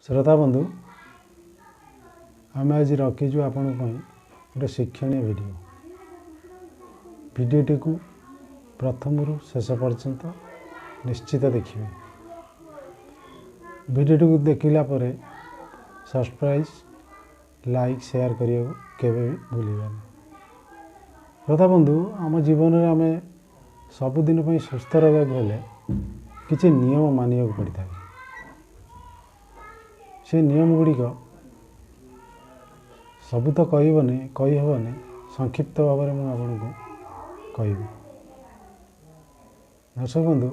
श्रोता बंधु आम आज रखीचु आपण गोटे शिक्षणीय भिडियोटी को प्रथम रु शेष पर्यंत निश्चित देखिए। भिडियोटी को देखला परे सब्सक्राइब लाइक शेयर करने को केवे भी भूलिबानी। श्रोता बंधु आम जीवन में आम सबुदिन सुस्थ रहा गले किसी नियम मानिया पड़ता है। से नियम गुड़िक सबू तो कहीहबनी संक्षिप्त भाव में मुझे कहि। दर्शक बंधु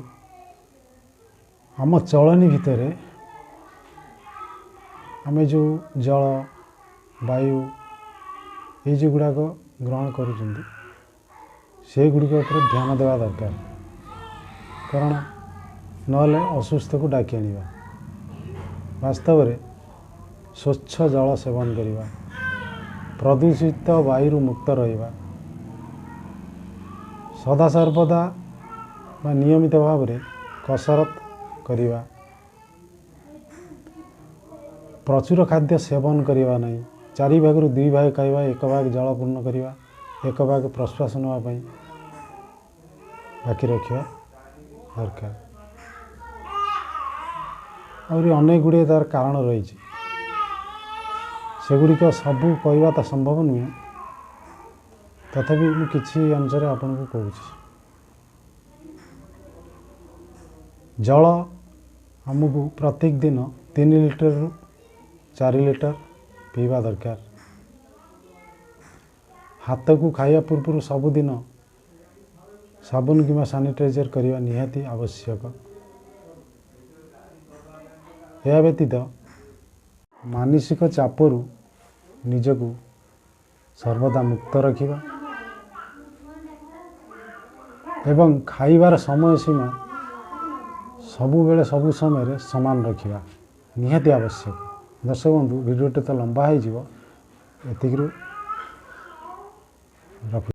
आम चलनी भितर आम जो जल वायु ये गुड़ाक ग्रहण करुँच से गुड़िक ध्यान देवा दरकार, कारण नले असुस्थ को डाकी आनिबा। वास्तव में स्वच्छ जल सेवन करवा, प्रदूषित वायु मुक्त रहिबा, सदा सर्वदा नियमित भाव में कसरत करवा, प्रचुर खाद्य सेवन करवा नहीं, 4 भाग 2 भाग खाइबा, 1 भाग जल पूर्ण करवा, 1 भाग प्रश्वास नापी बाकी रखा दरकार। आहरी अनेक गुड़े तार कारण रही सेगुड़िक सबू कहवा तो संभव नुहे, तथापि किसी अनुसार आपन को कहूँ। जल आमको प्रत्येक दिन 3 लिटर रु 4 लिटर पीवा दरकार। हाथ को खाया पूर्व सबुदिन साबुन किंवा सैनिटाइजर करने निहाती आवश्यक। यह व्यतीत मानसिक चापरू निजको सर्वदा मुक्त रखिबा एवं खाइबार समय सीमा सबु बेले सबु समय समान रखिबा निहाती आवश्यक। दर्शक बंधु भिडियोटे तो लंबा हो रख।